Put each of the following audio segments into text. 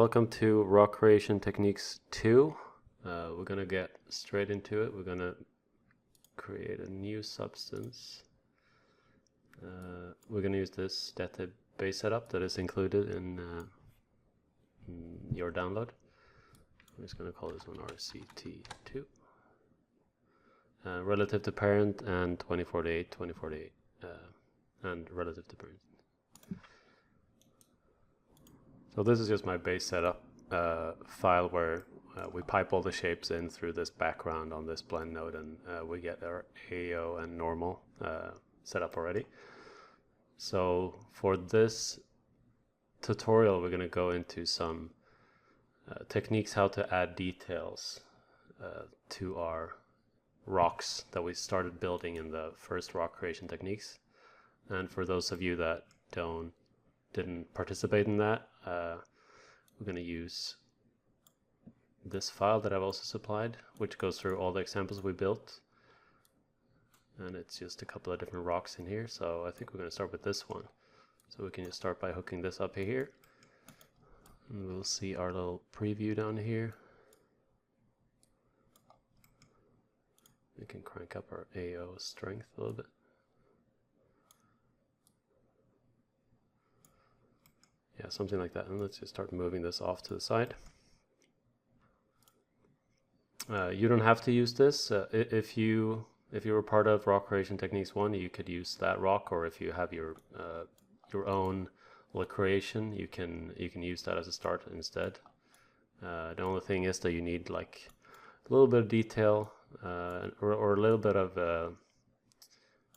welcome to Rock Creation Techniques 2. We're going to get straight into it. We're going to create a new substance. We're going to use this database setup that is included in your download. I'm just going to call this one RCT2. Relative to parent and 2048, 2048, and relative to parent. So this is just my base setup file where we pipe all the shapes in through this background on this blend node, and we get our AO and normal set up already. So for this tutorial, we're going to go into some techniques how to add details to our rocks that we started building in the first rock creation techniques. And for those of you that didn't participate in that, we're going to use this file that I've also supplied, which goes through all the examples we built, and it's just a couple of different rocks in here. So I think we're going to start with this one. So we can just start by hooking this up here, and we'll see our little preview down here. We can crank up our AO strength a little bit. Yeah, something like that. And let's just start moving this off to the side. You don't have to use this. If you were part of Rock Creation Techniques 1, you could use that rock, or if you have your own little creation, you can use that as a start instead. The only thing is that you need like a little bit of detail or a little bit of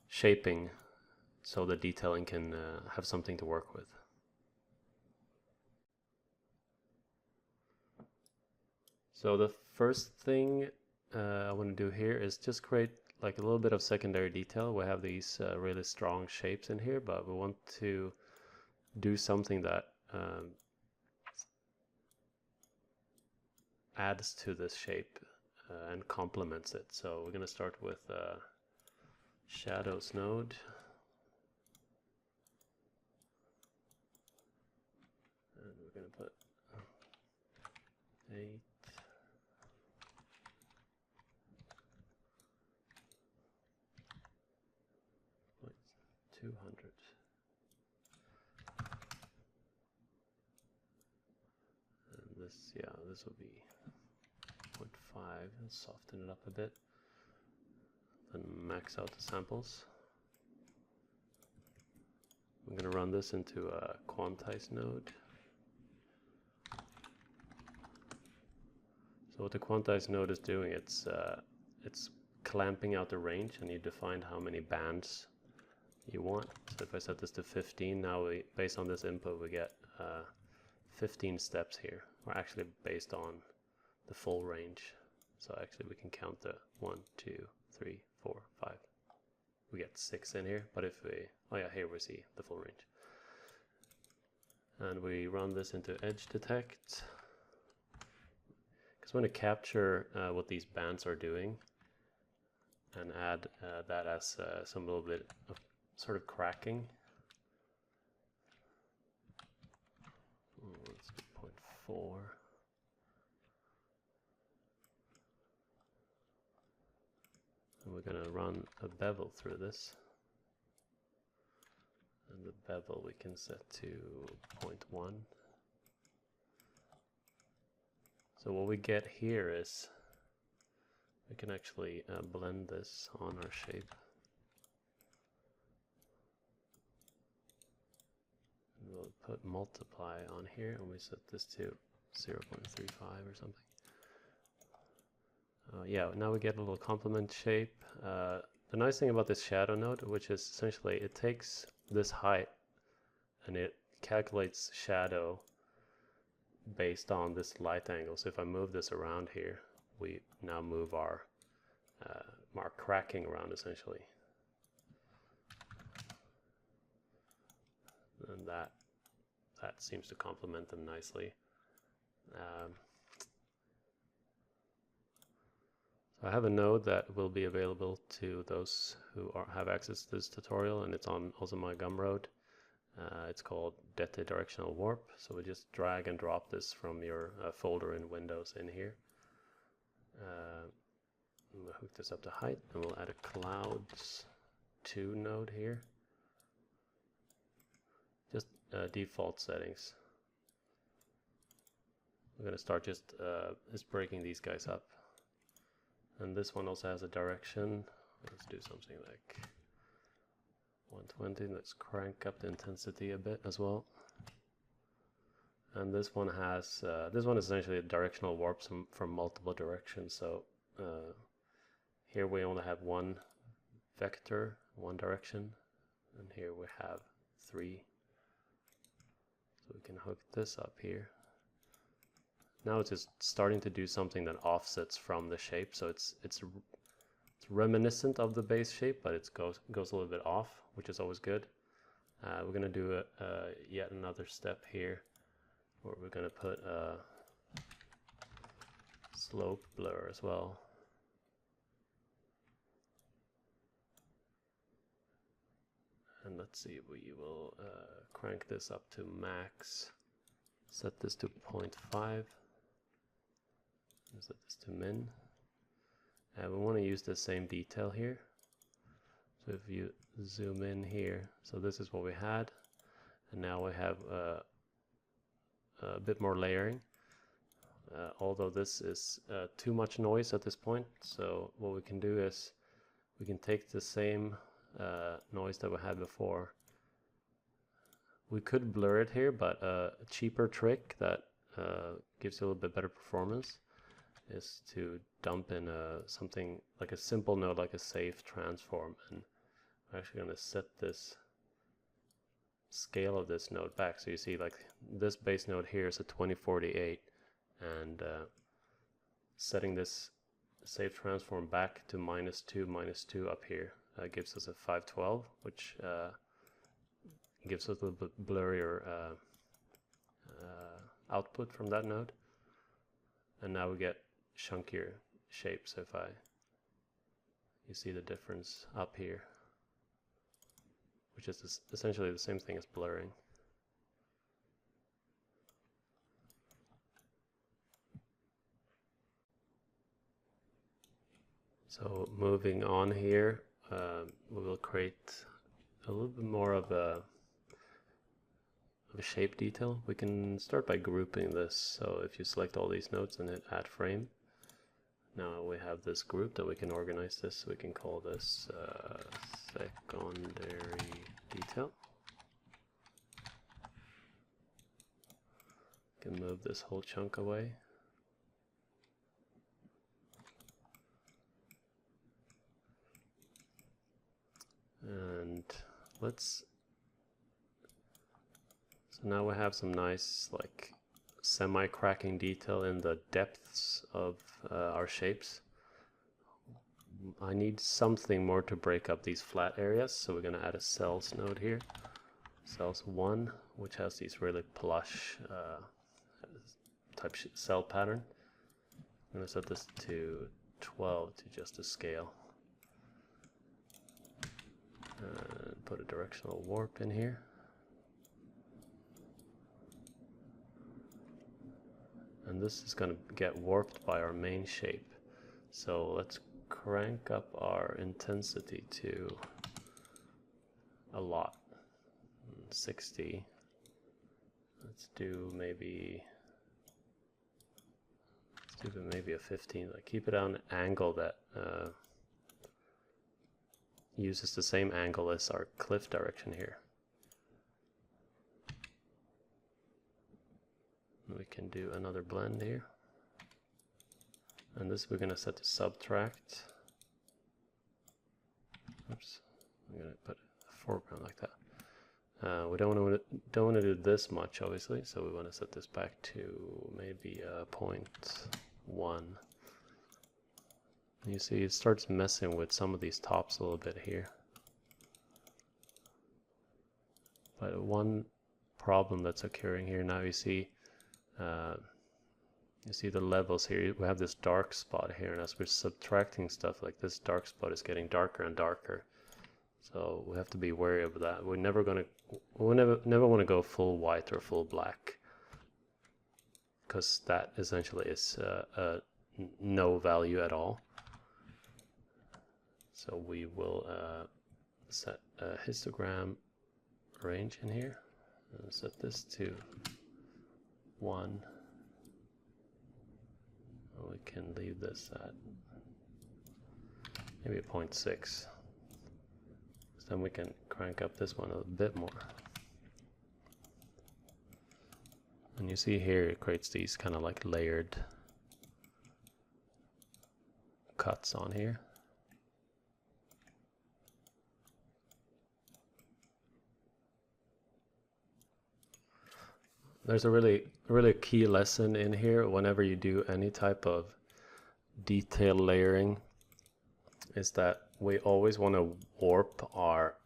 shaping, so the detailing can have something to work with. So the first thing I want to do here is just create like a little bit of secondary detail. We have these really strong shapes in here, but we want to do something that adds to this shape and complements it. So we're going to start with shadows node. And we're going to put 8. 200. And this, yeah, this will be 0.5. Let's soften it up a bit. Then max out the samples. I'm going to run this into a quantize node. So what the quantize node is doing, it's clamping out the range, and you define how many bands you want. So if I set this to 15, now based on this input, we get 15 steps here, or actually based on the full range. So actually we can count the 1, 2, 3, 4, 5. We get 6 in here, but if we, oh yeah, here we see the full range. And we run this into edge detect, because we want to capture what these bands are doing and add that as some little bit of sort of cracking. Let's do 0.4. And we're going to run a bevel through this. And the bevel we can set to 0.1. So what we get here is we can actually blend this on our shape. We'll put multiply on here, and we set this to 0.35 or something. Yeah, now we get a little complement shape. The nice thing about this shadow node, which is essentially it takes this height and it calculates shadow based on this light angle. So if I move this around here, we now move our cracking around essentially. And that seems to complement them nicely. So I have a node that will be available to those who have access to this tutorial, and it's on also my Gumroad. It's called Pt.2 directional warp. So we just drag and drop this from your folder in Windows in here. We'll hook this up to height, and we'll add a clouds 2 node here. Just default settings. We're going to start just breaking these guys up. And this one also has a direction. Let's do something like 120. Let's crank up the intensity a bit as well. And this one has, this one is essentially a directional warp from multiple directions. So here we only have one vector, one direction, and here we have 3. So we can hook this up here. Now it's just starting to do something that offsets from the shape, so it's reminiscent of the base shape, but it goes a little bit off, which is always good. We're going to do yet another step here, where we're going to put a slope blur as well. And let's see, we will crank this up to max, set this to 0.5, set this to min. And we want to use the same detail here. So if you zoom in here, so this is what we had, and now we have a bit more layering. Although this is too much noise at this point, so what we can do is we can take the same noise that we had before. We could blur it here, but a cheaper trick that gives you a little bit better performance is to dump in something like a simple node, like a safe transform, and I'm actually going to set this scale of this node back. So you see, like, this base node here is a 2048, and setting this safe transform back to -2 up here gives us a 512, which gives us a little bit blurrier output from that node. And now we get chunkier shapes. If you see the difference up here, which is essentially the same thing as blurring. So moving on here, we will create a little bit more of a shape detail. We can start by grouping this. So if you select all these nodes and hit add frame, now we have this group that we can organize this. We can call this secondary detail. We can move this whole chunk away. And so now we have some nice, like, semi-cracking detail in the depths of our shapes. I need something more to break up these flat areas, so we're going to add a cells node here. Cells 1, which has these really plush type cell pattern. I'm going to set this to 12 to just to scale. Put a directional warp in here. And this is going to get warped by our main shape. So let's crank up our intensity to a lot, 60. Let's do maybe a 15. Like, keep it on an angle that uses the same angle as our cliff direction here. We can do another blend here, and this we're going to set to subtract. Oops, I'm going to put a foreground like that. We don't want to do this much, obviously, so we want to set this back to maybe 0.1. You see, it starts messing with some of these tops a little bit here. But one problem that's occurring here now, you see the levels here. We have this dark spot here, and as we're subtracting stuff, like, this dark spot is getting darker and darker. So we have to be wary of that. We never want to go full white or full black, because that essentially is no value at all. So we will set a histogram range in here and set this to 1. We can leave this at maybe a 0.6. Then we can crank up this one a bit more. And you see here it creates these kind of like layered cuts on here. There's a really key lesson in here whenever you do any type of detail layering, is that we always want to warp our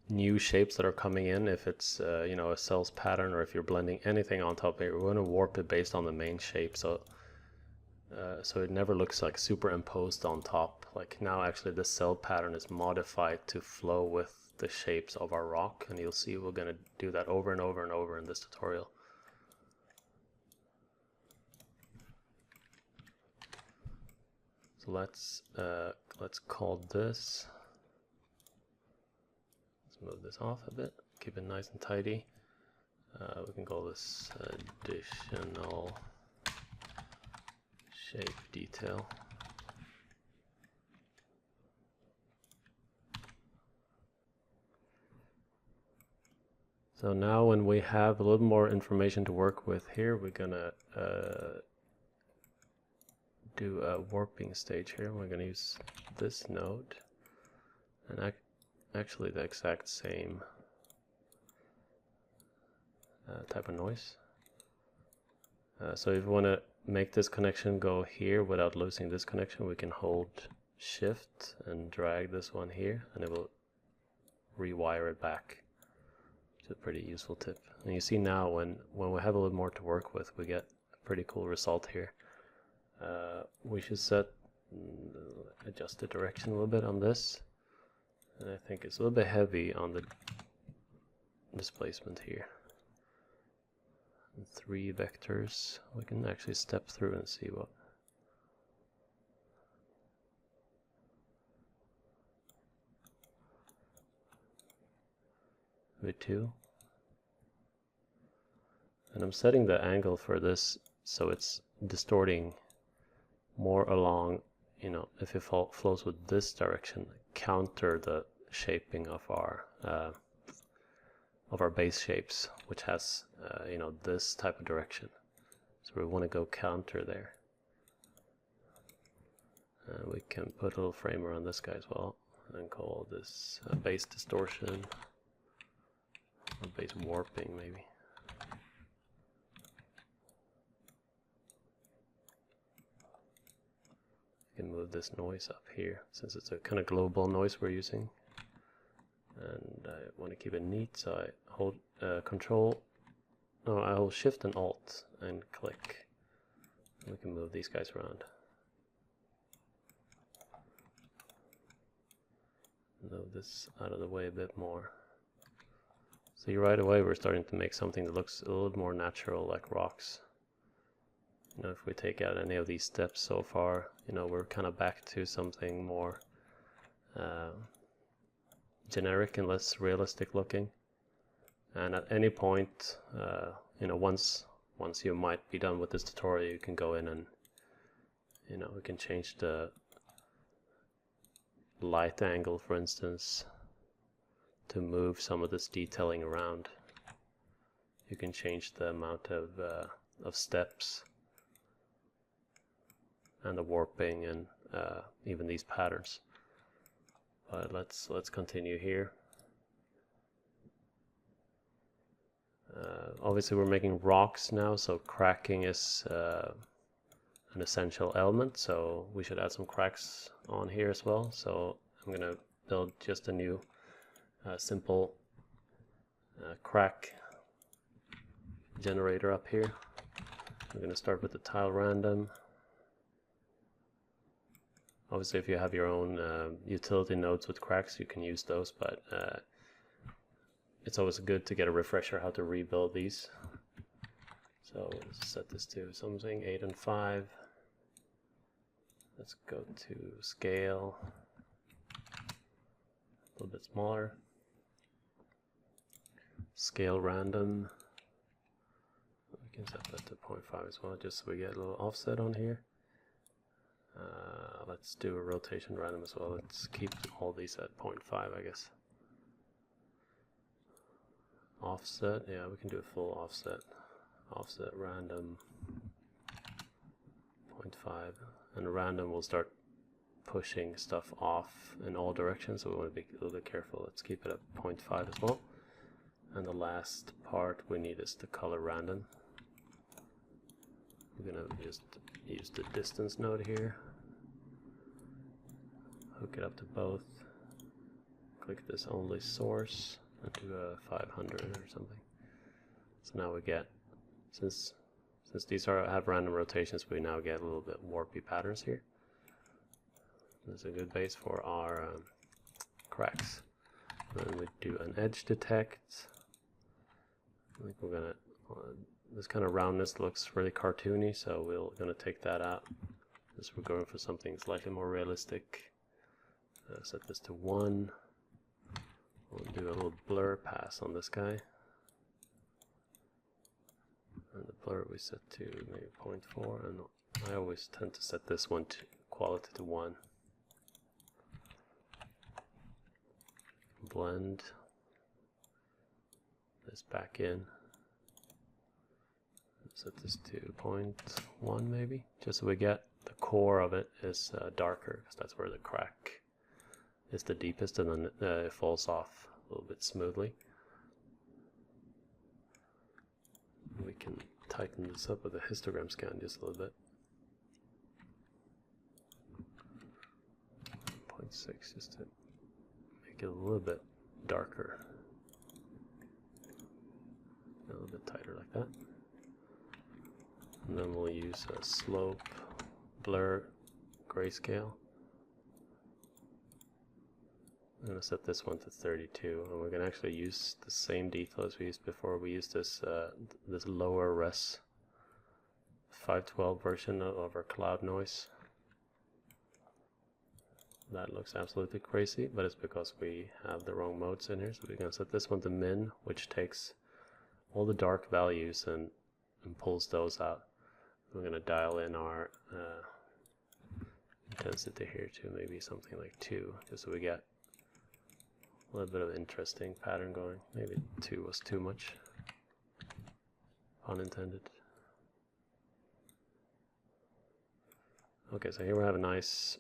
new shapes that are coming in. If it's you know, a cells pattern, or if you're blending anything on top here, we want to warp it based on the main shape, so it never looks like superimposed on top. Like now actually the cell pattern is modified to flow with the shapes of our rock, and you'll see we're going to do that over and over and over in this tutorial. So let's call this, let's move this off a bit, keep it nice and tidy. We can call this additional shape detail. So now when we have a little more information to work with here, we're gonna do a warping stage here. We're gonna use this node, and actually the exact same type of noise. So if we want to make this connection go here without losing this connection, we can hold shift and drag this one here, and it will rewire it back. A pretty useful tip. And you see now when we have a little more to work with, we get a pretty cool result here. We should adjust the direction a little bit on this, and I think it's a little bit heavy on the displacement here. 3 vectors. We can actually step through and see what. Pt.2. And I'm setting the angle for this so it's distorting more along, you know, if it flows with this direction, counter the shaping of our base shapes, which has you know, this type of direction. So we want to go counter there. We can put a little framer on this guy as well, and call this base distortion, or base warping maybe. Move this noise up here, since it's a kind of global noise we're using, and I want to keep it neat, so I hold I hold shift and alt and click, and we can move these guys around. Move this out of the way a bit more. See, right away we're starting to make something that looks a little more natural, like rocks. You know, if we take out any of these steps so far, you know, we're kind of back to something more generic and less realistic looking. And at any point, you know, once you might be done with this tutorial, you can go in and, you know, we can change the light angle, for instance, to move some of this detailing around. You can change the amount of steps, and the warping, and even these patterns. But let's continue here. Obviously we're making rocks now, so cracking is an essential element, so we should add some cracks on here as well. So I'm gonna build just a new simple crack generator up here. I'm gonna start with the tile random. Obviously, if you have your own utility nodes with cracks, you can use those, but it's always good to get a refresher how to rebuild these. So let's set this to something 8 and 5. Let's go to scale, a little bit smaller. Scale random. We can set that to 0.5 as well, just so we get a little offset on here. Let's do a rotation random as well. Let's keep all these at 0.5, I guess. Offset, yeah, we can do a full offset. Offset random 0.5, and random will start pushing stuff off in all directions, so we want to be a little bit careful. Let's keep it at 0.5 as well. And the last part we need is the color random. We're gonna just use the distance node here. Hook it up to both. Click this only source and do a 500 or something. So now we get, since these have random rotations, we now get a little bit warpy patterns here. That's a good base for our cracks. Then we do an edge detect. I think we're gonna, this kind of roundness looks really cartoony, so we're gonna take that out. As we're going for something slightly more realistic. Set this to 1. We'll do a little blur pass on this guy. And the blur we set to maybe 0.4, and I always tend to set this one to quality to 1. Blend this back in. Set this to 0.1 maybe, just so we get the core of it is darker, because that's where the crack is the deepest, and then it falls off a little bit smoothly. We can tighten this up with a histogram scan just a little bit. 0.6 just to make it a little bit darker. A little bit tighter like that. And then we'll use a slope, blur, grayscale. I'm going to set this one to 32, and we're going to actually use the same detail as we used before. We used this this lower res 512 version of our cloud noise. That looks absolutely crazy, but it's because we have the wrong modes in here. So we're going to set this one to min, which takes all the dark values and pulls those out. We're going to dial in our intensity here to maybe something like 2, just so we get a little bit of interesting pattern going. Maybe 2 was too much. Unintended. Okay, so here we have a nice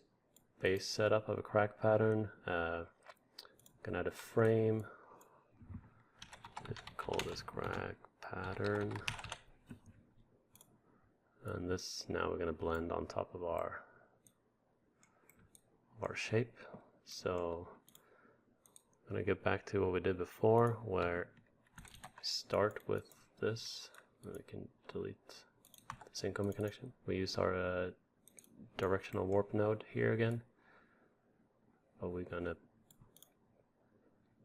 base setup of a crack pattern. Gonna add a frame. Call this crack pattern. And this, now we're gonna blend on top of our shape. So I'm going to get back to what we did before, where we start with this, and we can delete this incoming connection. We use our directional warp node here again, but we're going to,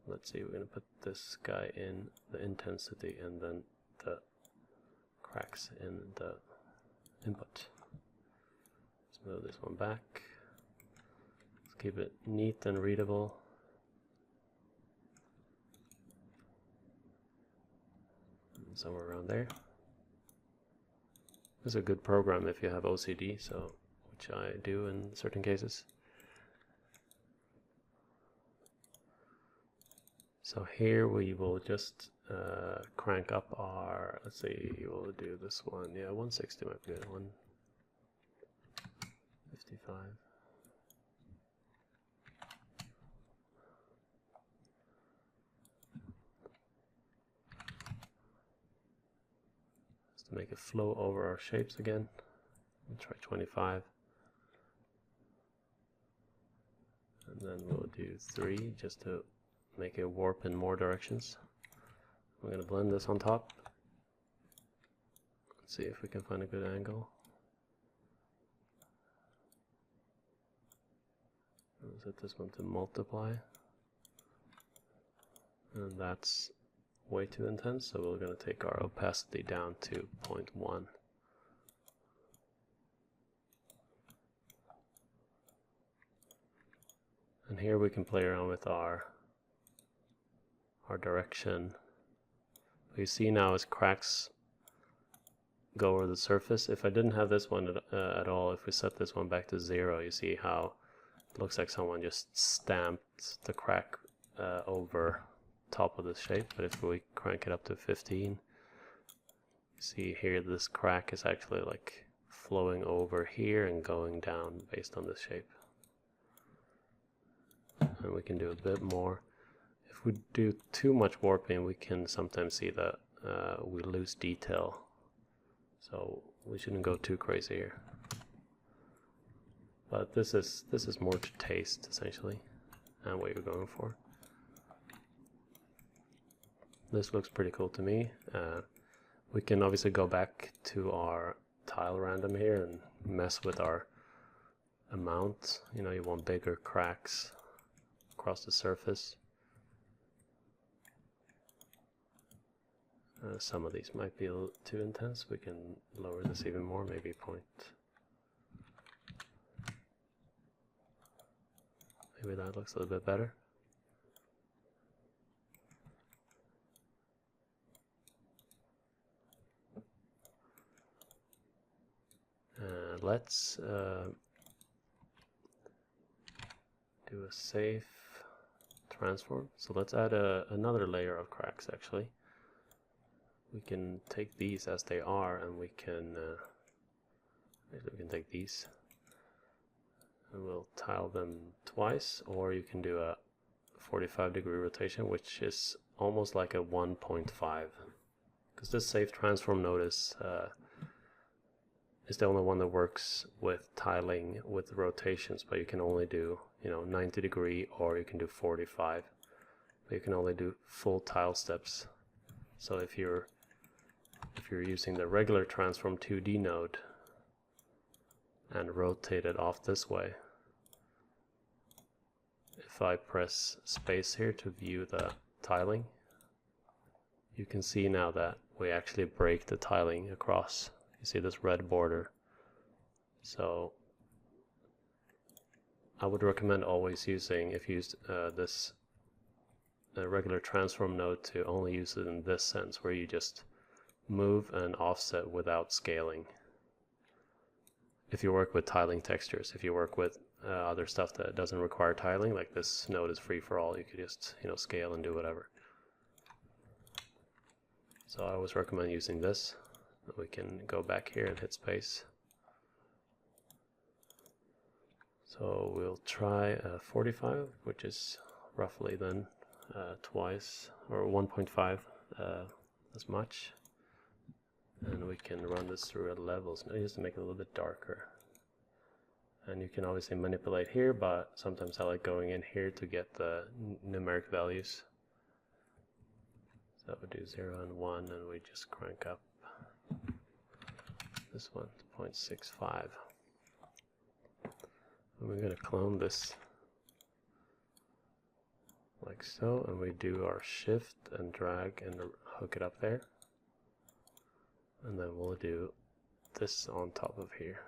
let's see, we're going to put this guy in the intensity and then the cracks in the input. Let's move this one back. Let's keep it neat and readable. Somewhere around there. This is a good program if you have OCD, so which I do in certain cases. So here we will just crank up our, let's see, we'll do this one. Yeah, 160 might be good. 155. To make it flow over our shapes again. We'll try 25. And then we'll do 3 just to make it warp in more directions. We're going to blend this on top. Let's see if we can find a good angle. set this one to multiply. And that's way too intense, so we're going to take our opacity down to 0.1. And here we can play around with our direction. What you see now is cracks go over the surface. If I didn't have this one at all, if we set this one back to 0, you see how it looks like someone just stamped the crack over top of the shape. But if we crank it up to 15, you see here this crack is actually like flowing over here and going down based on this shape. And we can do a bit more. If we do too much warping, we can sometimes see that we lose detail. So we shouldn't go too crazy here. But this is more to taste essentially, and what you're going for. This looks pretty cool to me. We can obviously go back to our tile random here and mess with our amount. You know, you want bigger cracks across the surface. Some of these might be a little too intense. We can lower this even more, maybe maybe that looks a little bit better. Let's do a safe transform. So let's add another layer of cracks actually. We can take these as they are, and we can take these and we'll tile them twice, or you can do a 45-degree rotation, which is almost like a 1.5, because this safe transform node is the only one that works with tiling with rotations, but you can only do 90-degree, or you can do 45, but you can only do full tile steps. So if you're using the regular transform 2D node and rotate it off this way, if I press space here to view the tiling, you can see now that we actually break the tiling across. You see this red border. So I would recommend always using, if you use this regular transform node, to only use it in this sense, where you just move and offset without scaling. If you work with tiling textures, if you work with other stuff that doesn't require tiling, like this node is free for all, you could just scale and do whatever. So I always recommend using this. We can go back here and hit space. So we'll try 45, which is roughly then twice or 1.5 as much. And we can run this through levels now just to make it a little bit darker. And you can obviously manipulate here, but sometimes I like going in here to get the numeric values. So we do 0 and 1, and we just crank up this one to 0.65. And we're going to clone this like so, and we do our shift and drag and hook it up there. And then we'll do this on top of here.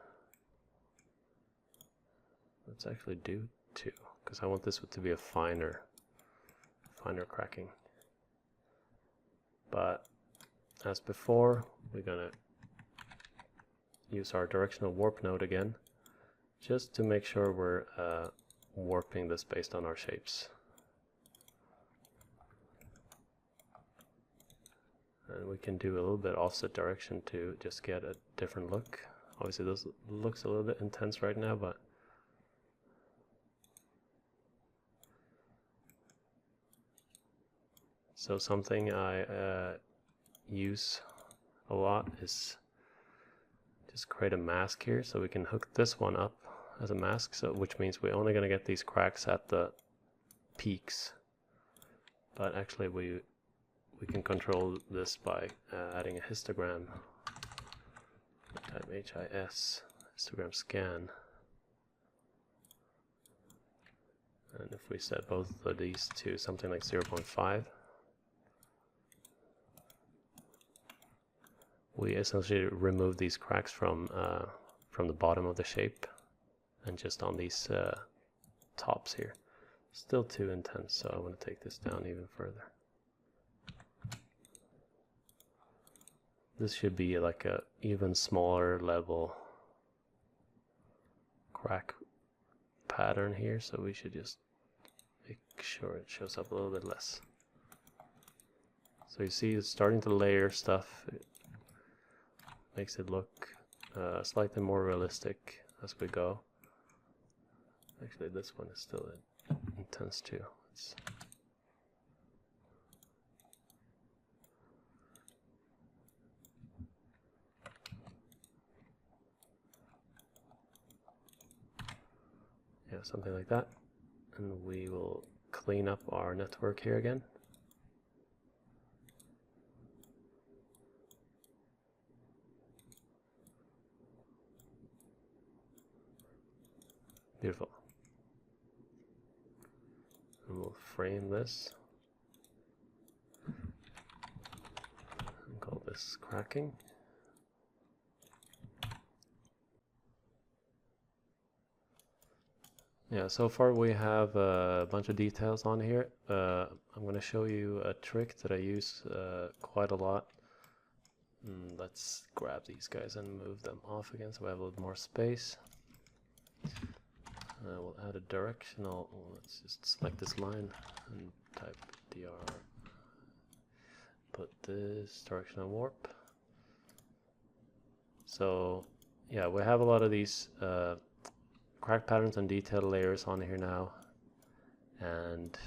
Let's actually do 2, because I want this to be a finer cracking. But as before, we're gonna use our directional warp node again, just to make sure we're warping this based on our shapes. And we can do a little bit offset direction to just get a different look. Obviously this looks a little bit intense right now, but so something I use a lot is just create a mask here, so we can hook this one up as a mask, so which means we're only going to get these cracks at the peaks, but actually we can control this by adding a histogram. Type HIS, histogram scan, And if we set both of these to something like 0.5, we essentially remove these cracks from the bottom of the shape, and just on these tops here. Still too intense, so I want to take this down even further. This should be like a even smaller level crack pattern here, so we should just make sure it shows up a little bit less. So you see it's starting to layer stuff. It makes it look slightly more realistic as we go. Actually, this one is still intense too. Yeah, something like that. And we will clean up our network here again. Beautiful. And we'll frame this and call this cracking. Yeah, so far we have a bunch of details on here. I'm going to show you a trick that I use quite a lot. Let's grab these guys and move them off again so we have a little more space. We'll add a directional. Let's just select this line and type dr. Put this directional warp. So yeah, we have a lot of these crack patterns and detail layers on here now, and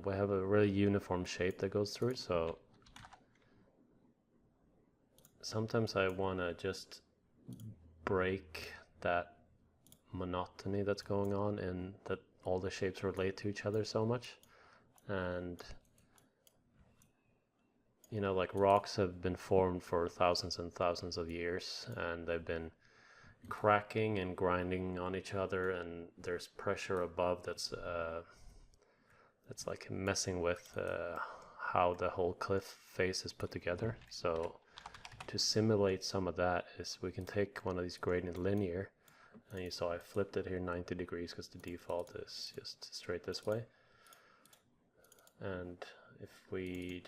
we have a really uniform shape that goes through it. So sometimes I want to just break that monotony that's going on, and that all the shapes relate to each other so much. And you know, like rocks have been formed for thousands and thousands of years, and they've been cracking and grinding on each other, and there's pressure above that's like messing with how the whole cliff face is put together. So to simulate some of that is we can take one of these gradient linear, and you saw I flipped it here 90 degrees because the default is just straight this way. And if we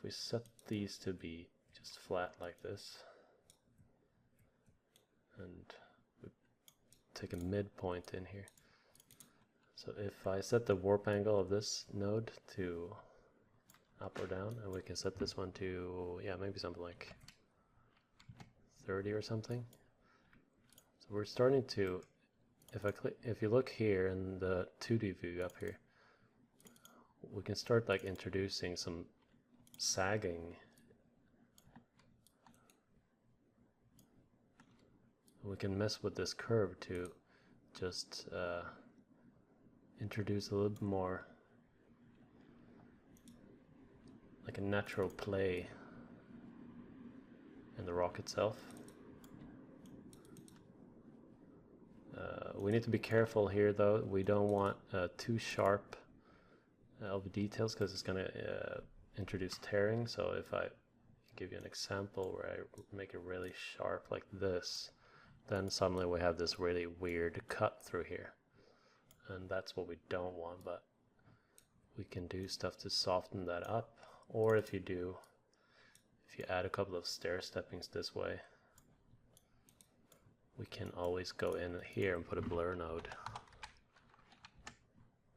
set these to be just flat like this, and we take a midpoint in here. So if I set the warp angle of this node to up or down, and we can set this one to, yeah, maybe something like 30 or something. So we're starting to, if you look here in the 2D view up here, we can start like introducing some sagging. We can mess with this curve to just introduce a little bit more like a natural play in the rock itself. We need to be careful here though. We don't want too sharp of details, because it's going to introduce tearing. So if I give you an example where I make it really sharp like this, then suddenly we have this really weird cut through here, and that's what we don't want. But we can do stuff to soften that up, or if you add a couple of stair steppings this way, we can always go in here and put a blur node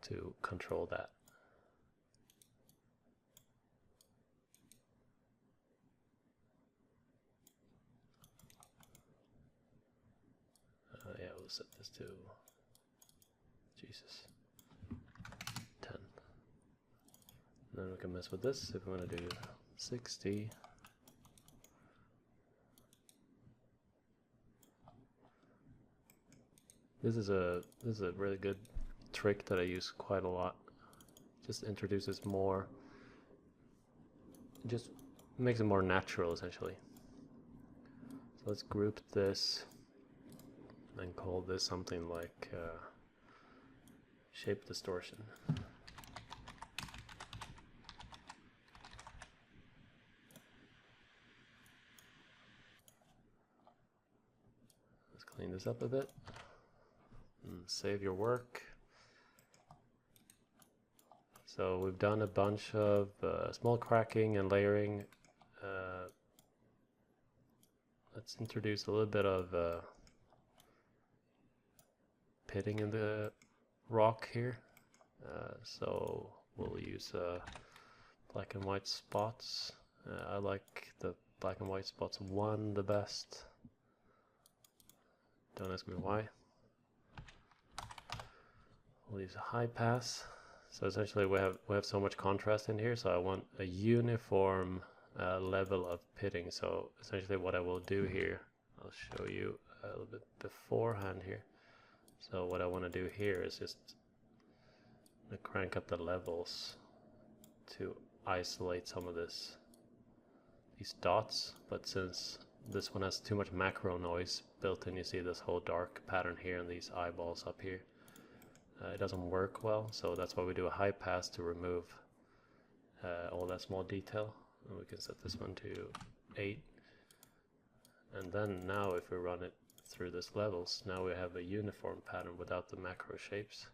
to control that. Yeah, we'll set this to, Jesus, 10. And then we can mess with this if we want to do 60. This is a really good trick that I use quite a lot. Just introduces more, just makes it more natural essentially. So let's group this and call this something like shape distortion. Let's clean this up a bit and save your work. So we've done a bunch of small cracking and layering. Let's introduce a little bit of pitting in the rock here. So we'll use black and white spots. I like the black and white spots 1 the best. Don't ask me why. We'll use a high pass. So essentially we have so much contrast in here, so I want a uniform level of pitting. So essentially what I will do here, I'll show you a little bit beforehand here. So what I want to do here is just crank up the levels to isolate some of these dots, but since this one has too much macro noise built in, you see this whole dark pattern here and these eyeballs up here. It doesn't work well, so that's why we do a high pass to remove all that small detail. And we can set this one to 8. And then now if we run it through these levels, now we have a uniform pattern without the macro shapes.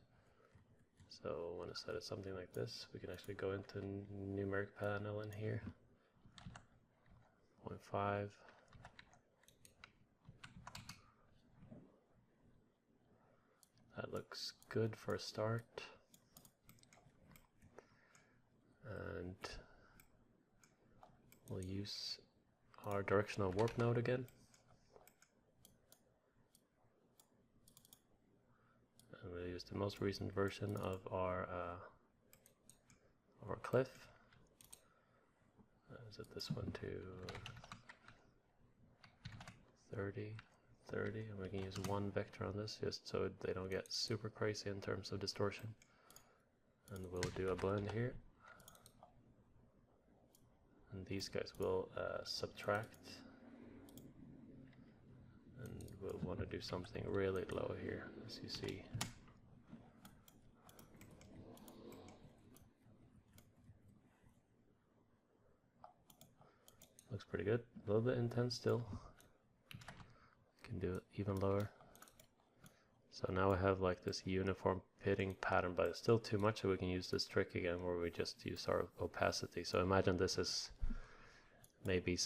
So I want to set it something like this. We can actually go into numeric panel in here. 0.5. That looks good for a start. And we'll use our directional warp node again. And we'll use the most recent version of our cliff. Set this one to 30. And we can use 1 vector on this just so they don't get super crazy in terms of distortion. And we'll do a blend here. And these guys will subtract. And we'll want to do something really low here, as you see. Looks pretty good. A little bit intense still. Can do it even lower. So now we have like this uniform pitting pattern, but it's still too much, so we can use this trick again where we just use our opacity. So imagine this is maybe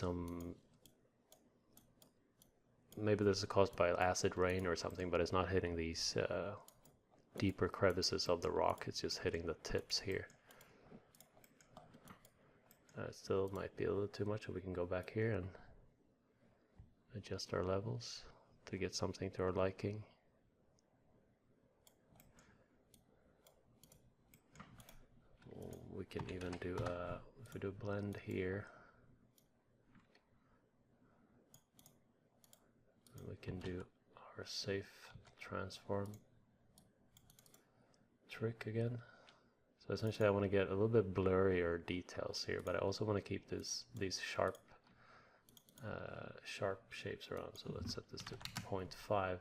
this is caused by acid rain or something, but it's not hitting these deeper crevices of the rock, it's just hitting the tips here. It still might be a little too much, so we can go back here and adjust our levels to get something to our liking. We can even do if we do a blend here, we can do our safe transform trick again. So essentially I want to get a little bit blurrier details here, but I also want to keep these sharp shapes around. So let's set this to 0.5,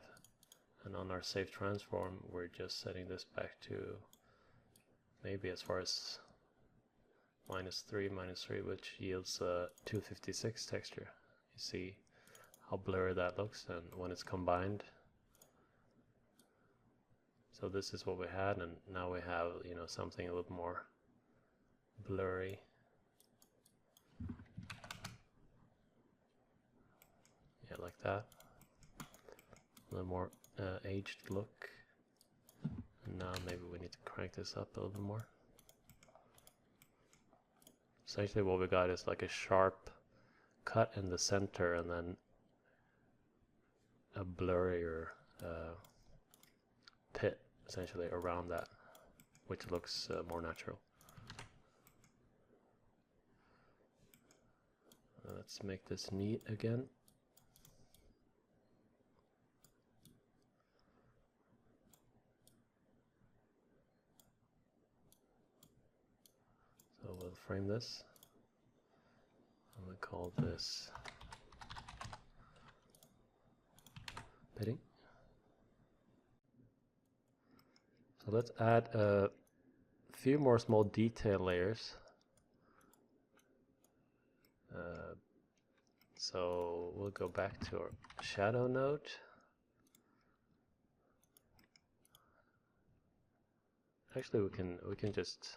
and on our safe transform we're just setting this back to maybe as far as -3, which yields a 256 texture. You see how blurry that looks, and when it's combined. So this is what we had, and now we have, you know, something a little more blurry. Yeah, like that. A little more aged look. And now maybe we need to crank this up a little bit more. Essentially what we got is like a sharp cut in the center and then a blurrier pit essentially around that, which looks more natural. Let's make this neat again. So we'll frame this. I'm going to call this pitting. So let's add a few more small detail layers. So we'll go back to our shadow node. Actually, we can just,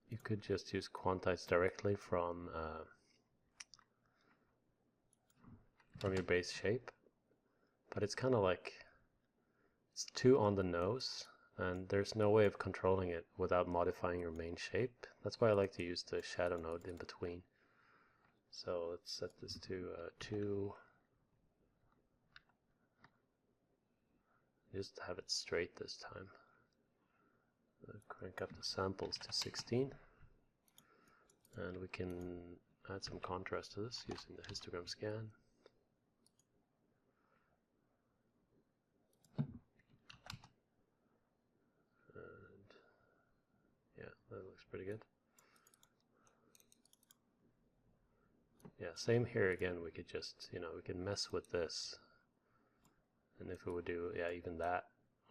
you could just use quantize directly from your base shape, but it's kind of like it's too on the nose, and there's no way of controlling it without modifying your main shape. That's why I like to use the shadow node in between. So let's set this to 2. Just have it straight this time. Crank up the samples to 16. And we can add some contrast to this using the histogram scan. And yeah, that looks pretty good. Yeah, same here again. We could just, we can mess with this. And if we would do, yeah, even that,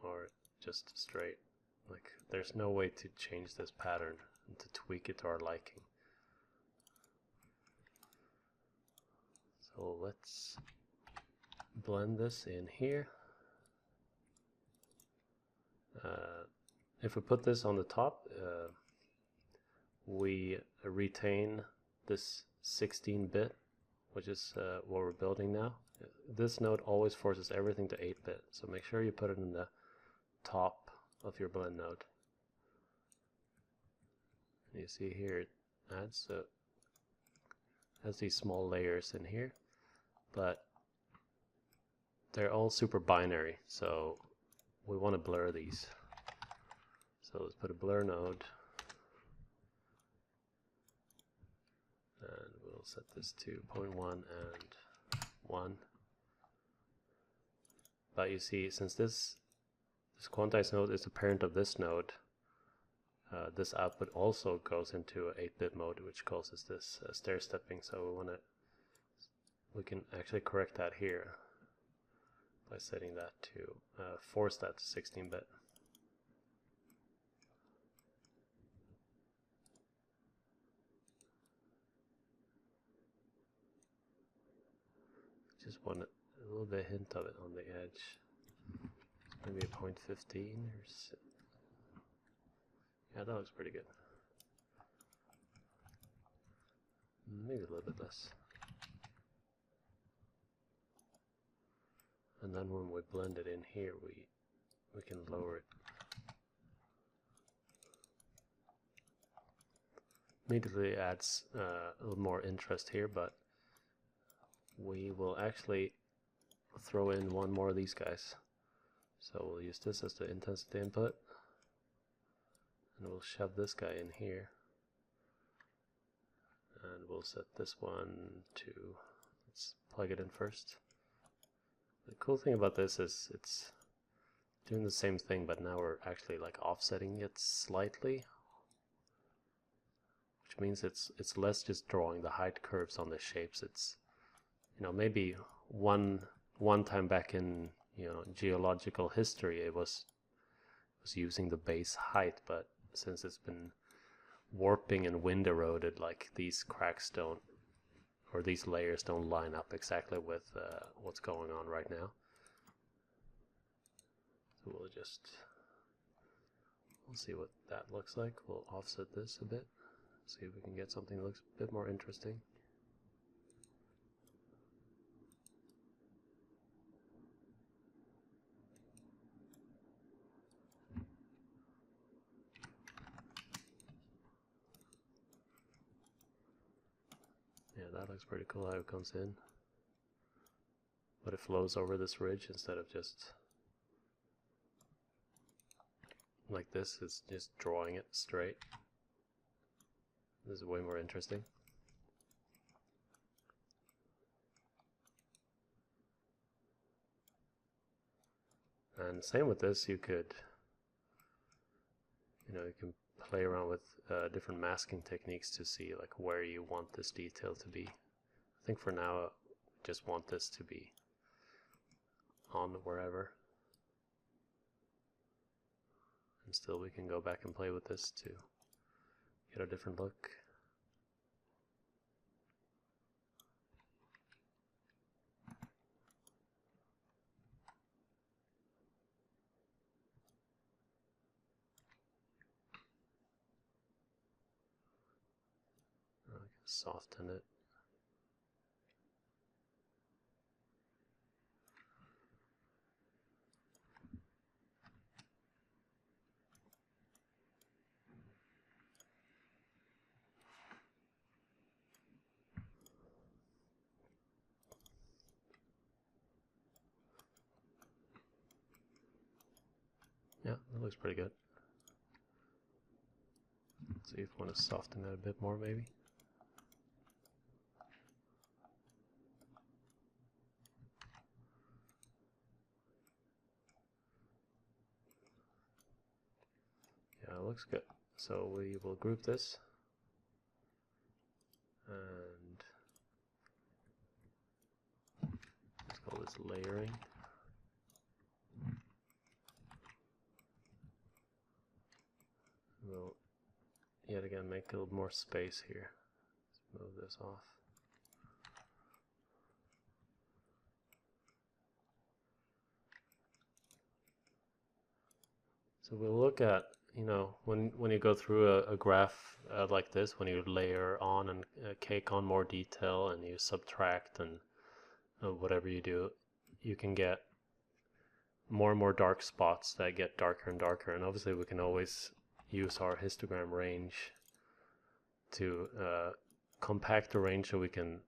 or just straight, like there's no way to change this pattern and to tweak it to our liking. So let's blend this in here. If we put this on the top, we retain this 16-bit, which is what we're building now. This node always forces everything to 8-bit, so make sure you put it in the top of your blend node. You see here it adds these small layers in here, but they're all super binary, so we want to blur these. So let's put a blur node, and we'll set this to 0.1 and 1. But you see, since this quantize node is the parent of this node, this output also goes into an 8-bit mode, which causes this stair stepping. So we can actually correct that here by setting that to force that to 16-bit. Just want a little bit hint of it on the edge. Maybe a 0.15 or so. Yeah, that looks pretty good. Maybe a little bit less. And then when we blend it in here, we can lower it. Immediately adds a little more interest here, but we will actually throw in one more of these guys. So we'll use this as the intensity input, and we'll shove this guy in here, and we'll set this one to, let's plug it in first. The cool thing about this is it's doing the same thing, but now we're actually like offsetting it slightly, which means it's less just drawing the height curves on the shapes. It's, maybe one time back in geological history it was using the base height, but since it's been warping and wind eroded, like these cracks don't, or these layers don't line up exactly with what's going on right now. So we'll see what that looks like. We'll offset this a bit, see if we can get something that looks a bit more interesting. Yeah, that looks pretty cool how it comes in. But it flows over this ridge instead of just like this. It's just drawing it straight. This is way more interesting. And same with this, you could, you can play around with different masking techniques to see like where you want this detail to be. I think for now, just want this to be on wherever. And still we can go back and play with this to get a different look. I can soften it. Yeah, that looks pretty good. Let's see if we want to soften that a bit more, maybe. Yeah, it looks good. So we will group this. And let's call this layering. We'll yet again make a little more space here. Let's move this off. So we'll look at, you know, when you go through a graph like this, when you layer on and cake on more detail and you subtract and whatever you do, you can get more and more dark spots that get darker and darker. And obviously we can always use our histogram range to compact the range so we can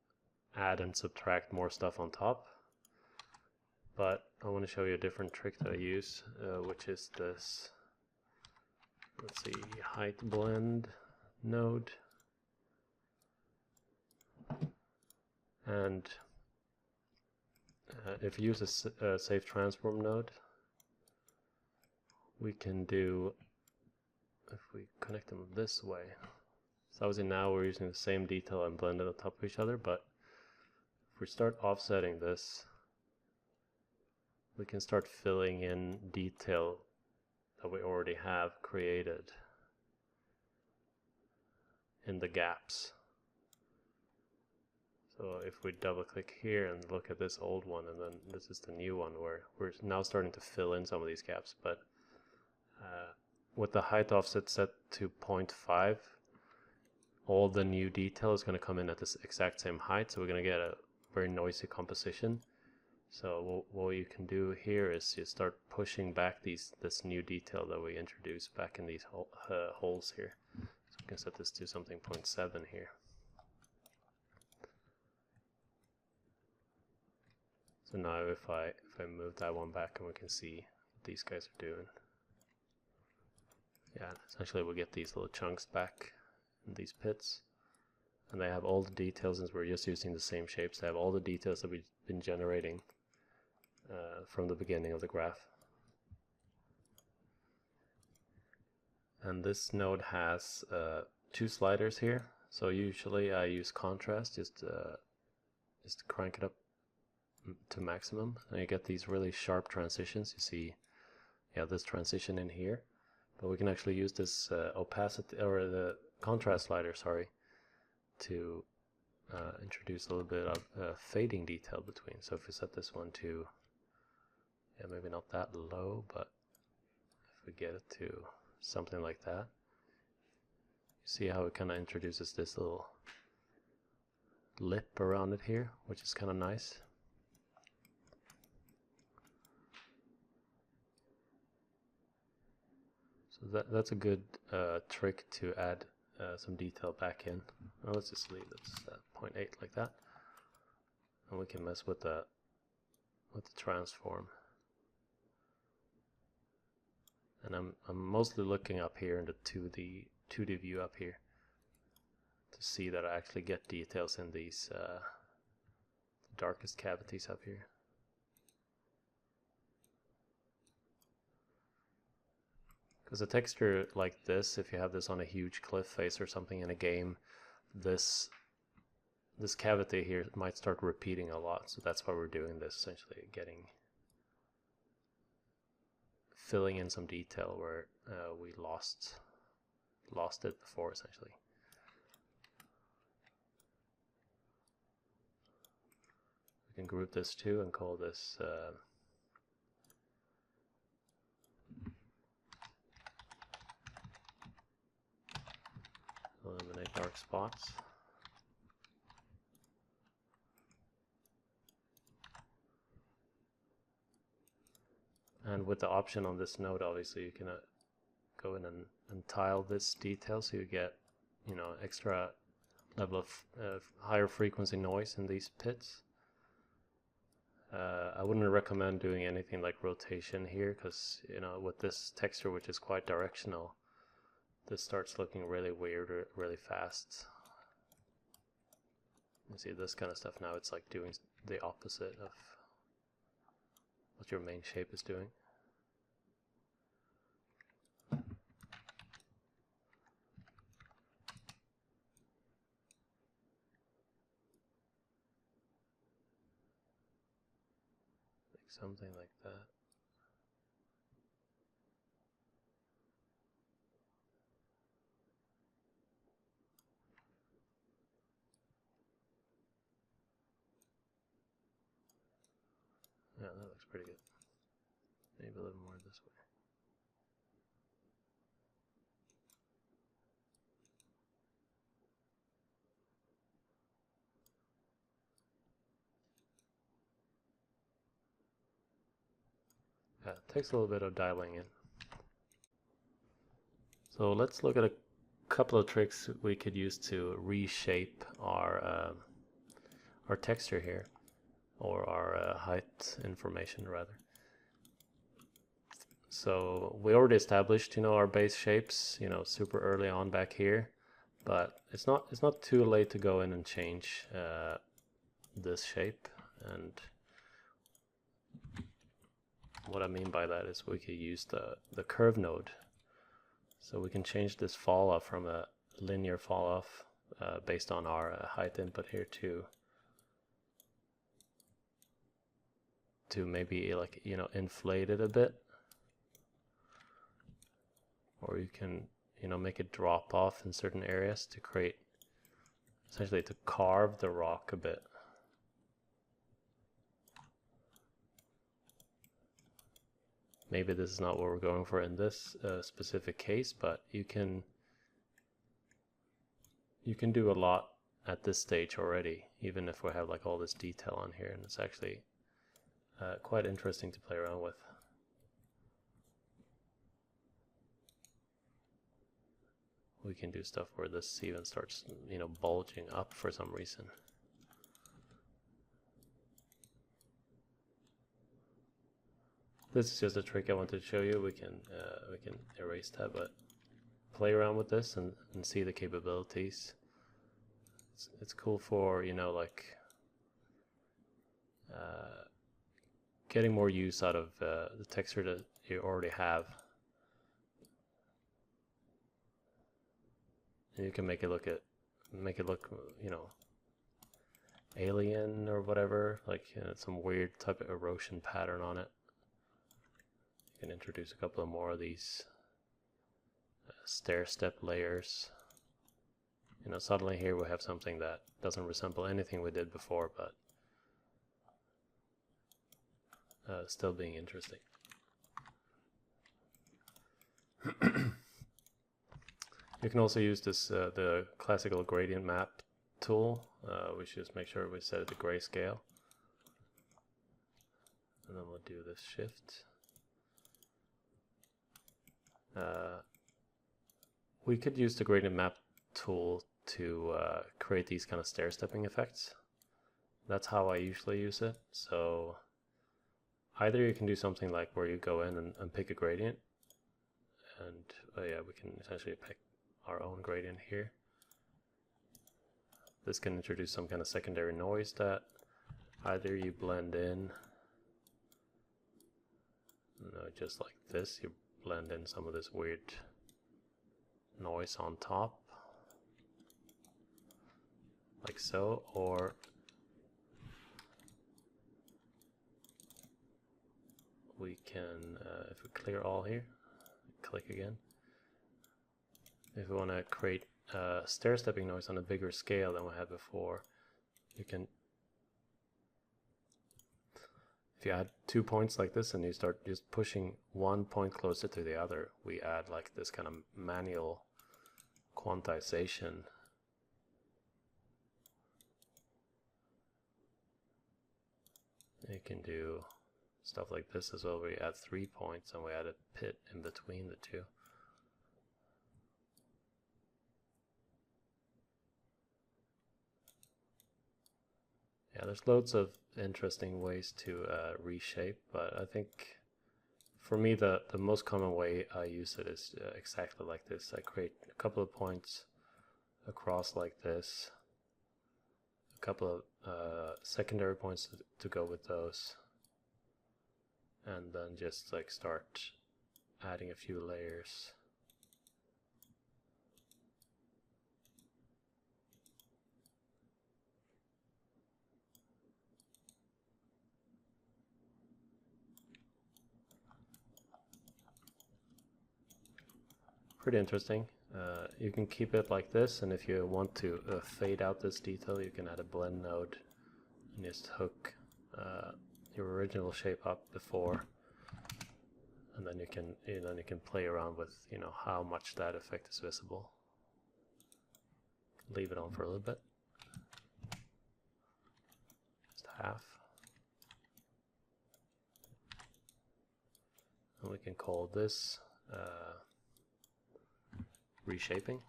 add and subtract more stuff on top. But I want to show you a different trick that I use, which is this, let's see, height blend node. And if you use a safe transform node, we can do, if we connect them this way, so obviously now we're using the same detail and blended on top of each other, but if we start offsetting this, we can start filling in detail that we already have created in the gaps. So if we double click here and look at this old one, and then this is the new one where we're now starting to fill in some of these gaps, but with the height offset set to 0.5, all the new detail is going to come in at this exact same height, so we're going to get a very noisy composition. So what you can do here is you start pushing back this new detail that we introduced back in these holes here. So we can set this to something 0.7 here. So now if I move that one back, and we can see what these guys are doing. Yeah, essentially we get these little chunks back in these pits, and they have all the details. Since we're just using the same shapes, they have all the details that we've been generating from the beginning of the graph. And this node has 2 sliders here. So usually I use contrast just to crank it up to maximum, and you get these really sharp transitions. You see, yeah, this transition in here, but we can actually use this opacity, or the contrast slider, sorry, to introduce a little bit of fading detail between. So if we set this one to, yeah, maybe not that low, but if we get it to something like that, you see how it kind of introduces this little lip around it here, which is kind of nice. So that's a good trick to add some detail back in. Well, let's just leave this at 0.8 like that, and we can mess with the transform. And I'm mostly looking up here in the 2D view up here to see that I actually get details in these darkest cavities up here. Because a texture like this, if you have this on a huge cliff face or something in a game, this cavity here might start repeating a lot. So that's why we're doing this, essentially getting filling in some detail where we lost it before, essentially. We can group this too and call this eliminate dark spots. And with the option on this node, obviously you can go in and tile this detail, so you get, you know, extra level of higher frequency noise in these pits. I wouldn't recommend doing anything like rotation here, because, you know, with this texture, which is quite directional, this starts looking really weird really fast. You see this kind of stuff now, it's like doing the opposite of what your main shape is doing. Like something like that. Yeah, that looks pretty good. Maybe a little more this way. Yeah, it takes a little bit of dialing in. So let's look at a couple of tricks we could use to reshape our texture here, or our height information rather. So we already established, you know, our base shapes, you know, super early on back here, but it's not too late to go in and change this shape. And what I mean by that is we could use the curve node. So we can change this fall off from a linear fall off based on our height input here to maybe, like, you know, inflate it a bit. Or you can, you know, make it drop off in certain areas to create, essentially to carve the rock a bit. Maybe this is not what we're going for in this specific case, but you can do a lot at this stage already, even if we have like all this detail on here, and it's actually quite interesting to play around with. We can do stuff where this even starts, you know, bulging up for some reason. This is just a trick I wanted to show you. We can erase that, but play around with this and see the capabilities. It's cool for, you know, like getting more use out of the texture that you already have. And you can make it look, you know, alien or whatever, like, you know, some weird type of erosion pattern on it. You can introduce a couple of more of these stair step layers. You know, suddenly here we have something that doesn't resemble anything we did before, but still being interesting. You can also use this the classical gradient map tool. We should just make sure we set it to grayscale, and then we'll do this shift. We could use the gradient map tool to create these kind of stair stepping effects. That's how I usually use it. So either you can do something like where you go in and pick a gradient, and yeah, we can essentially pick our own gradient here. This can introduce some kind of secondary noise that either you blend in, you know, just like this, you blend in some of this weird noise on top, like so, or we can, if we clear all here, click again. If we want to create stair-stepping noise on a bigger scale than we had before, you can, if you add 2 points like this and you start just pushing 1 point closer to the other, we add like this kind of manual quantization. You can do stuff like this as well, where you add 3 points and we add a pit in between the two. Yeah, there's loads of interesting ways to reshape, but I think for me the most common way I use it is exactly like this. I create a couple of points across like this, a couple of secondary points to go with those, and then just like start adding a few layers. Pretty interesting. You can keep it like this, and if you want to fade out this detail, you can add a blend node and just hook your original shape up before, and then you can play around with how much that effect is visible. Leave it on for a little bit, just half, and we can call this reshaping.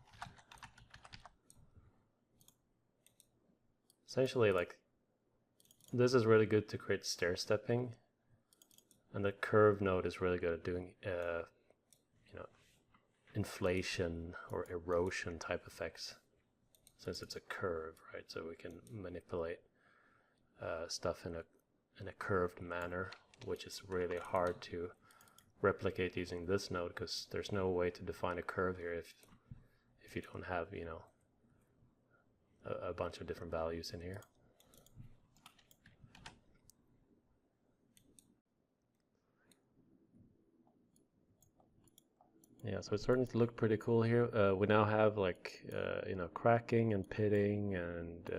Essentially, like, this is really good to create stair stepping, and the curve node is really good at doing inflation or erosion type effects, since it's a curve, right? So we can manipulate stuff in a curved manner, which is really hard to replicate using this node, because there's no way to define a curve here if you don't have a bunch of different values in here. Yeah, so it's starting to look pretty cool here. We now have like cracking and pitting and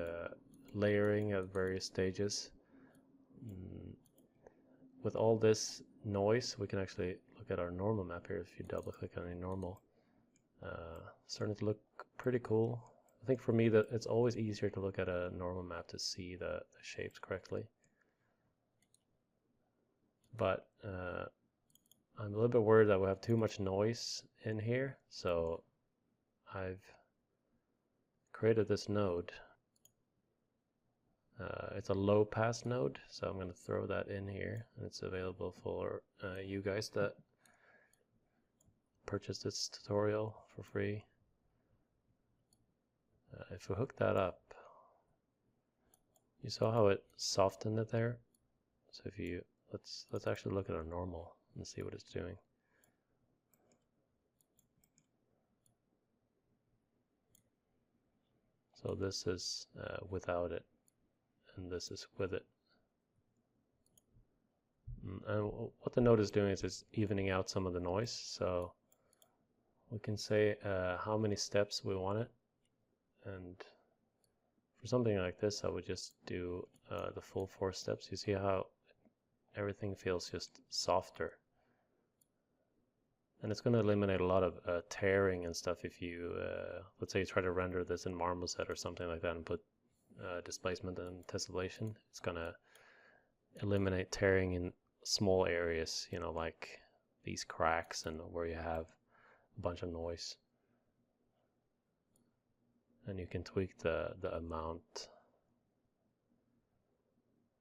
layering at various stages. With all this noise, we can actually look at our normal map here. If you double click on a normal, starting to look pretty cool. I think for me that it's always easier to look at a normal map to see the shapes correctly. But I'm a little bit worried that we have too much noise in here, so I've created this node. It's a low pass node, so I'm going to throw that in here, and it's available for you guys that purchase this tutorial for free. If we hook that up, you saw how it softened it there. So if you let's actually look at our normal and see what it's doing. So this is without it, and this is with it. And what the node is doing is it's evening out some of the noise. So we can say how many steps we want it, and for something like this I would just do the full 4 steps. You see how everything feels just softer, and it's going to eliminate a lot of tearing and stuff. If you let's say you try to render this in Marmoset or something like that and put displacement and tessellation, it's going to eliminate tearing in small areas, like these cracks and where you have a bunch of noise. And you can tweak the amount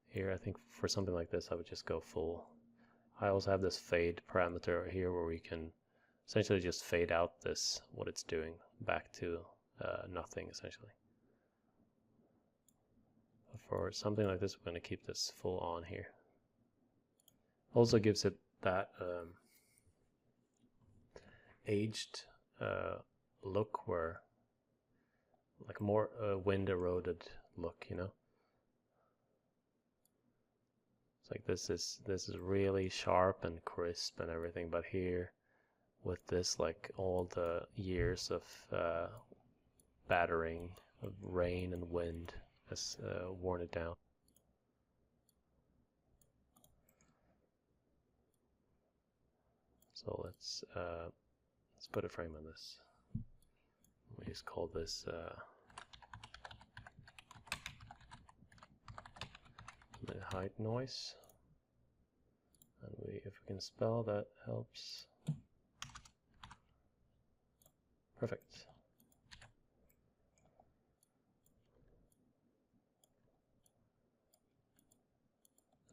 here. I think for something like this I would just go full. I also have this fade parameter here where we can essentially just fade out what it's doing back to nothing essentially. But for something like this, we're going to keep this full on here. Also gives it that aged look, where like more wind eroded look, So like this is really sharp and crisp and everything, but here with this, like all the years of battering of rain and wind has worn it down. So let's put a frame on this. We just call this the height noise, and if we can spell, that helps. Perfect.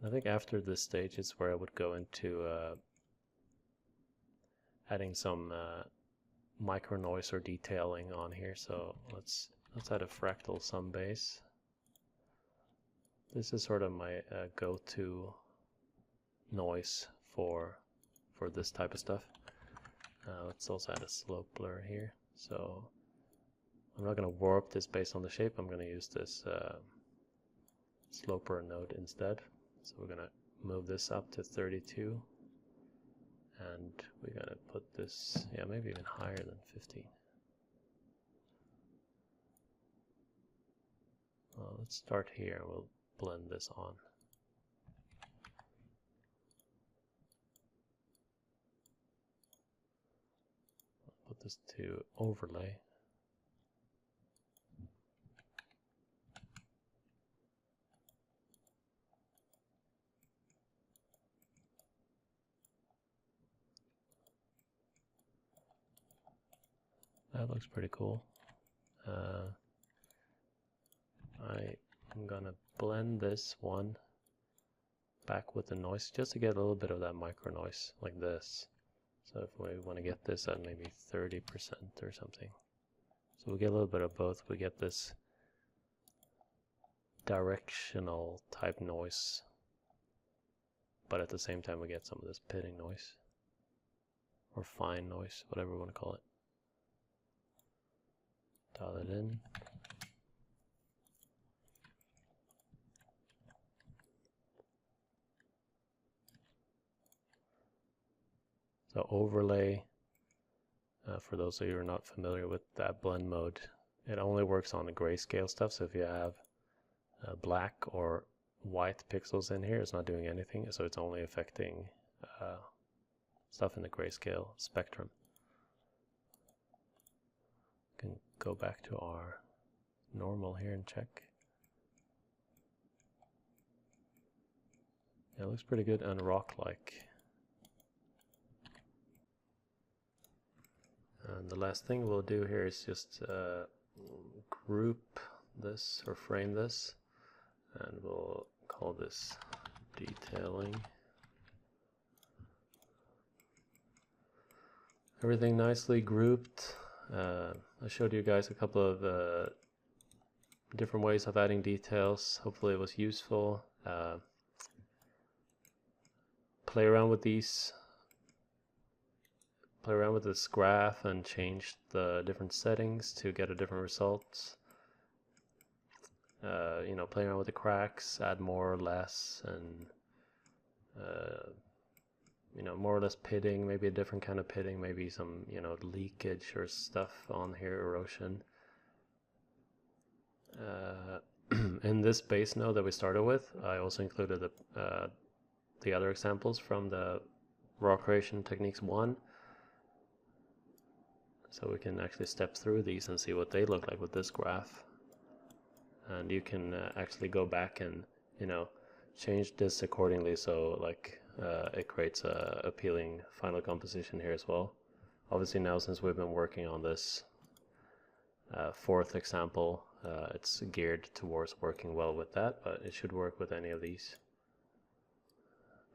I think after this stage is where I would go into adding some micro noise or detailing on here. So let's add a fractal sum base. This is sort of my go-to noise for this type of stuff. Let's also add a slope blur here. So I'm not going to warp this based on the shape. I'm going to use this sloper node instead. So we're going to move this up to 32. And we're going to put this, yeah, maybe even higher than 15. Well, let's start here. We'll blend this on. Put this to overlay. That looks pretty cool. I'm gonna blend this one back with the noise just to get a little bit of that micro noise like this. So if we want to get this at maybe 30% or something. So we get a little bit of both. We get this directional type noise, but at the same time we get some of this pitting noise. Or fine noise, whatever we want to call it. Dial it in. So overlay, for those of you who are not familiar with that blend mode, it only works on the grayscale stuff. So if you have black or white pixels in here, it's not doing anything. So it's only affecting stuff in the grayscale spectrum. We can go back to our normal here and check. Yeah, it looks pretty good and rock-like. And the last thing we'll do here is just group this or frame this, and we'll call this detailing. Everything nicely grouped. I showed you guys a couple of different ways of adding details. Hopefully it was useful. Play around with these. Play around with this graph and change the different settings to get a different result. You know, play around with the cracks, add more or less, and you know, more or less pitting, maybe a different kind of pitting, maybe some, you know, leakage or stuff on here, erosion. In this base node that we started with, I also included the other examples from the Raw Creation Techniques 1. So we can actually step through these and see what they look like with this graph. And you can actually go back and, you know, change this accordingly, so like it creates a appealing final composition here as well. Obviously now, since we've been working on this fourth example, it's geared towards working well with that, but it should work with any of these.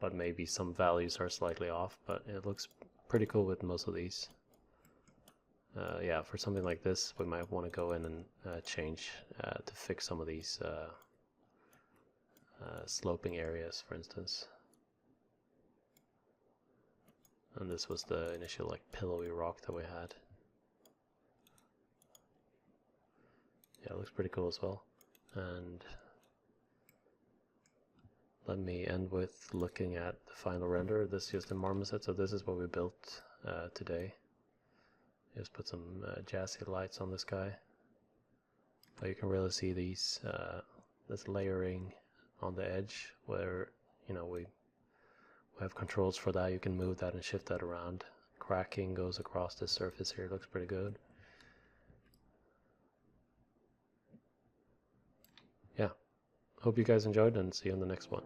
But maybe some values are slightly off, but it looks pretty cool with most of these. Yeah, for something like this, we might want to go in and change to fix some of these sloping areas, for instance. And this was the initial like pillowy rock that we had. Yeah, it looks pretty cool as well. And let me end with looking at the final render. This is just a marmoset, so this is what we built today. Just put some jazzy lights on this guy. But you can really see these this layering on the edge where, you know, we have controls for that. You can move that and shift that around. Cracking goes across the surface here. It looks pretty good. Yeah. Hope you guys enjoyed, and see you in the next one.